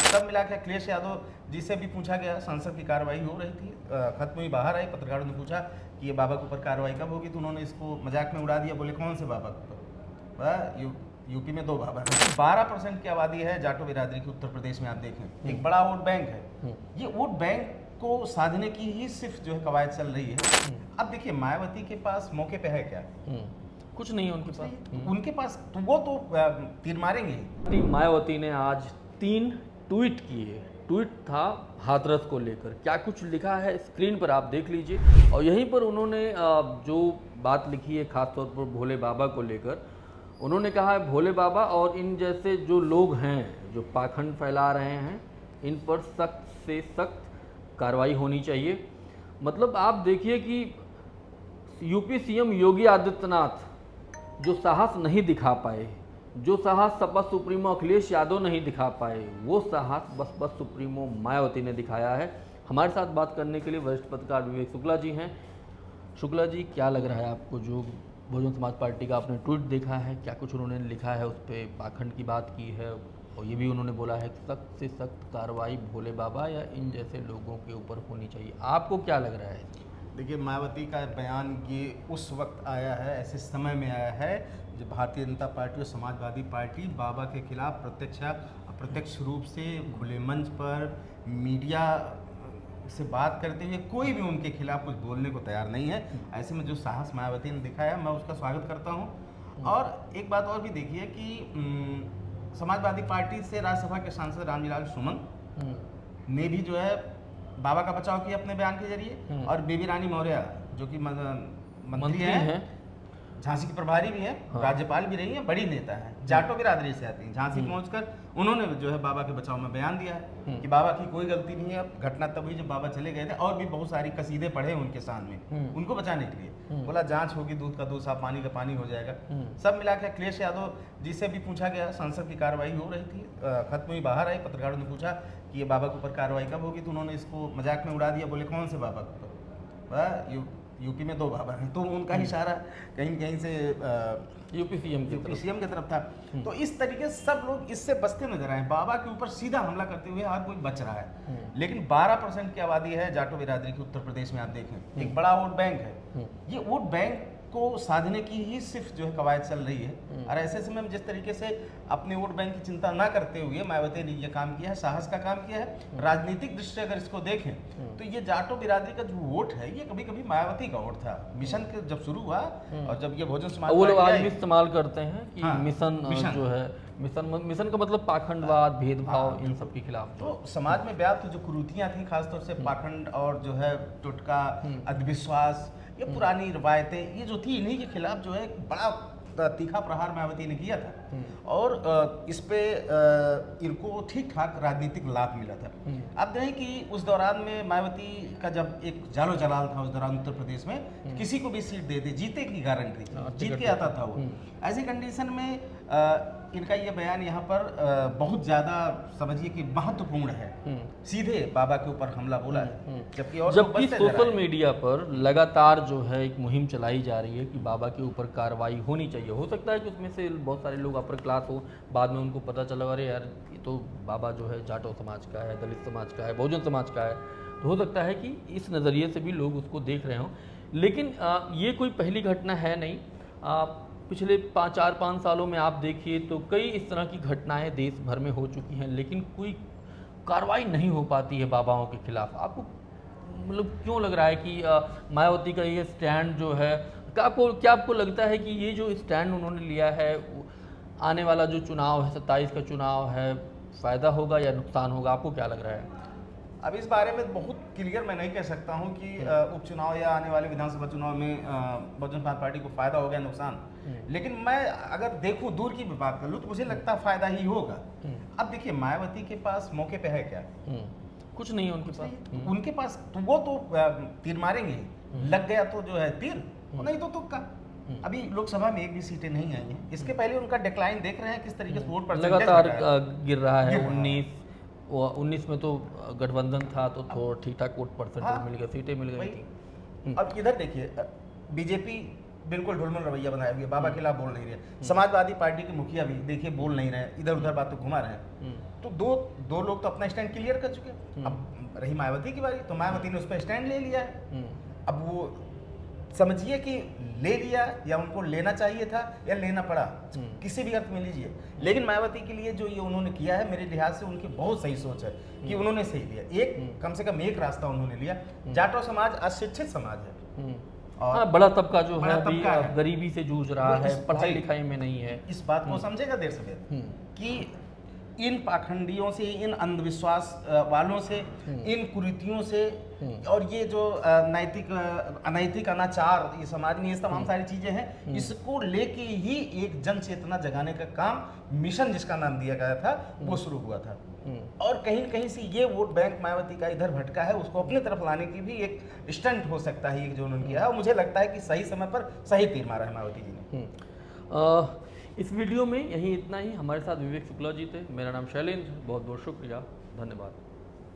सब मिला के अखिलेश यादव जिसे भी पूछा गया, संसद की कार्रवाई हो रही थी, खत्म हुई, बाहर आई, पत्रकारों ने पूछा कि ये बाबा के ऊपर कार्रवाई कब होगी, तो उन्होंने इसको मजाक में उड़ा दिया, बोले कौन से बाबा के ऊपर? यूपी में 2 बाबा हैं। 12% की आबादी है जाटो बिरादरी की उत्तर प्रदेश में, आप देखें एक बड़ा वोट बैंक है। ये वोट बैंक को साधने की ही सिर्फ जो है कवायद चल रही है। अब देखिए मायावती के पास मौके पे है क्या? कुछ नहीं है उनके पास। उनके पास तो वो तो तीर मारेंगे। मायावती ने आज 3 ट्वीट किए। ट्वीट था हाथरस को लेकर, क्या कुछ लिखा है स्क्रीन पर आप देख लीजिए। और यहीं पर उन्होंने जो बात लिखी है खासतौर पर भोले बाबा को लेकर, उन्होंने कहा है भोले बाबा और इन जैसे जो लोग हैं जो पाखंड फैला रहे हैं, इन पर सख्त से सख्त कार्रवाई होनी चाहिए। मतलब आप देखिए कि यूपी सीएम योगी आदित्यनाथ जो साहस नहीं दिखा पाए, जो साहस सपा सुप्रीमो अखिलेश यादव नहीं दिखा पाए, वो साहस बसपा सुप्रीमो मायावती ने दिखाया है। हमारे साथ बात करने के लिए वरिष्ठ पत्रकार विवेक शुक्ला जी हैं। शुक्ला जी, क्या लग रहा है आपको, जो बहुजन समाज पार्टी का आपने ट्वीट देखा है, क्या कुछ उन्होंने लिखा है, उस पर पाखंड की बात की है और ये भी उन्होंने बोला है कि सख्त से सख्त कार्रवाई भोले बाबा या इन जैसे लोगों के ऊपर होनी चाहिए, आपको क्या लग रहा है? देखिए मायावती का बयान ये उस वक्त आया है, ऐसे समय में आया है जब भारतीय जनता पार्टी और समाजवादी पार्टी बाबा के खिलाफ प्रत्यक्ष अप्रत्यक्ष रूप से खुले मंच पर मीडिया से बात करते हुए कोई भी उनके खिलाफ कुछ बोलने को तैयार नहीं है। ऐसे में जो साहस मायावती ने दिखाया मैं उसका स्वागत करता हूं। और एक बात और भी देखिए कि समाजवादी पार्टी से राज्यसभा के सांसद रामजीलाल सुमन ने भी जो है बाबा का बचाव किया अपने बयान के जरिए, और बेबी रानी मौर्य जो कि मंत्री है, झांसी की प्रभारी भी है, राज्यपाल भी रही है, बड़ी नेता है, जाटो बिरादरी से आती हैं, झांसी पहुंचकर उन्होंने जो है बाबा के बचाव में बयान दिया है कि बाबा की कोई गलती नहीं है। घटना तब हुई जब बाबा चले गए थे, और भी बहुत सारी कसीदे पढ़े उनके सामने उनको बचाने के लिए। बोला जांच होगी, दूध का दूध, साफ पानी का पानी हो जाएगा। सब मिला के अखिलेश यादव जिसे भी पूछा गया, संसद की कार्रवाई हो रही थी, खत्म हुई, बाहर आई, पत्रकारों ने पूछा कि ये बाबा के ऊपर कार्रवाई कब होगी, तो उन्होंने इसको मजाक में उड़ा दिया, बोले कौन से बाबा के ऊपर? यूपी में 2 बाबा हैं, तो उनका इशारा कहीं कहीं से यूपी सीएम की तरफ था। तो इस तरीके से सब लोग इससे बचते नजर आए, बाबा के ऊपर सीधा हमला करते हुए हर कोई बच रहा है। लेकिन 12% की आबादी है जाटो बिरादरी की उत्तर प्रदेश में, आप देखें एक बड़ा वोट बैंक है। ये वोट बैंक को साधने की ही सिर्फ जो है कवायद चल रही है। और ऐसे समय में जिस तरीके से अपने वोट बैंक की चिंता ना करते हुए मायावती ने ये काम किया है, साहस का काम किया है। राजनीतिक दृष्टि से अगर इसको देखें तो ये जाटो बिरादरी का जो वोट है, ये कभी कभी मायावती का वोट था। मिशन के जब शुरू हुआ और जब ये बहुजन समाज वो लोग आज भी इस्तेमाल करते हैं कि हाँ, मिशन जो है, मिशन का मतलब पाखंडवाद, भेदभाव, इन सब के खिलाफ। तो समाज में व्याप्त जो कुरीतियां थी, खासतौर से पाखंड और जो है टुटका, अंधविश्वास, ये पुरानी रवायतें, ये जो थी, इन्हीं के खिलाफ जो है बड़ा तीखा प्रहार मायावती ने किया था। और इस पे इनको ठीक ठाक राजनीतिक लाभ मिला था। आप देखें कि उस दौरान में मायावती का जब एक जालो जलाल था, उस दौरान उत्तर प्रदेश में किसी को भी सीट दे दे, जीते की गारंटी थी, जीत के आता था वो। ऐसी कंडीशन में इनका ये बयान यहाँ पर बहुत ज़्यादा समझिए कि महत्वपूर्ण है। सीधे बाबा के ऊपर हमला बोला है, जबकि सोशल मीडिया पर लगातार जो है एक मुहिम चलाई जा रही है कि बाबा के ऊपर कार्रवाई होनी चाहिए। हो सकता है कि उसमें से बहुत सारे लोग अपर क्लास हो, बाद में उनको पता चला अरे यार ये तो बाबा जो है जाटो समाज का है, दलित समाज का है, बहुजन समाज का है, तो हो सकता है कि इस नज़रिए से भी लोग उसको देख रहे हों। लेकिन ये कोई पहली घटना है नहीं। पिछले 4-5 सालों में आप देखिए तो कई इस तरह की घटनाएं देश भर में हो चुकी हैं, लेकिन कोई कार्रवाई नहीं हो पाती है बाबाओं के खिलाफ। आपको मतलब क्यों लग रहा है कि मायावती का ये स्टैंड जो है, क्या आपको लगता है कि ये जो स्टैंड उन्होंने लिया है, आने वाला जो चुनाव है, 27 का चुनाव है, फ़ायदा होगा या नुकसान होगा? आपको क्या लग रहा है? अब इस बारे में बहुत क्लियर मैं नहीं कह सकता हूं कि उपचुनाव या आने वाले विधानसभा चुनाव में बहुजन समाज पार्टी को फायदा हो गया, नुकसान। लेकिन मैं अगर देखूं, दूर की बात कर लूं, तो मुझे लगता है फायदा ही होगा। अब देखिए मायावती के पास मौके पे है क्या? कुछ नहीं है उनके पास। उनके पास तो वो तो तीर मारेंगे, लग गया तो जो है तीर, नहीं तो तुक्का। अभी लोकसभा में एक भी सीटें नहीं आई हैं। इसके पहले उनका डिक्लाइन देख रहे हैं किस तरीके से वोट परसेंटेज लगातार गिर रहा है। 19 में तो गठबंधन था तो थोड़ा ठीक ठाक वोट परसेंटेज मिल गया, सीटें मिल गई थी। अब इधर देखिए बीजेपी बिल्कुल ढुलमुल रवैया बनाया हुआ है, बाबा के खिलाफ बोल नहीं रहे। समाजवादी पार्टी के मुखिया भी देखिए बोल नहीं रहे, इधर उधर बातों घुमा रहे हैं। तो दो लोग तो अपना स्टैंड क्लियर कर चुके हैं। अब रही मायावती की बारी, तो मायावती ने उस पर स्टैंड ले लिया है। अब वो समझिए कि ले लिया या उनको लेना चाहिए था या लेना पड़ा, किसी भी अर्थ में लीजिए। लेकिन मायावती के लिए जो ये उन्होंने किया है, मेरे लिहाज से उनकी बहुत सही सोच है कि उन्होंने सही लिया। एक कम से कम एक रास्ता उन्होंने लिया। जाटो समाज अशिक्षित समाज है और और बड़ा तबका जो बड़ा है अभी तबका है। गरीबी से जूझ रहा वो है, इस- पढ़ाई जी। लिखाई में नहीं है। इस बात को समझेगा देर सवेर कि इन पाखंडियों से, इन अंधविश्वास वालों से, इन कुरीतियों से और ये जो नैतिक अनैतिक अनाचार ये समाज में, ये तमाम सारी चीजें हैं, इसको लेके ही एक जन चेतना जगाने का काम, मिशन जिसका नाम दिया गया था, वो शुरू हुआ था। और कहीं न कहीं से ये वोट बैंक मायावती का इधर भटका है, उसको अपनी तरफ लाने की भी एक स्टंट हो सकता है ये जो उन्होंने किया है। और मुझे लगता है कि सही समय पर सही तीर मारा है मायावती जी ने। इस वीडियो में यही इतना ही। हमारे साथ विवेक शुक्ला जी थे। मेरा नाम शैलेंद्र, बहुत बहुत शुक्रिया, धन्यवाद।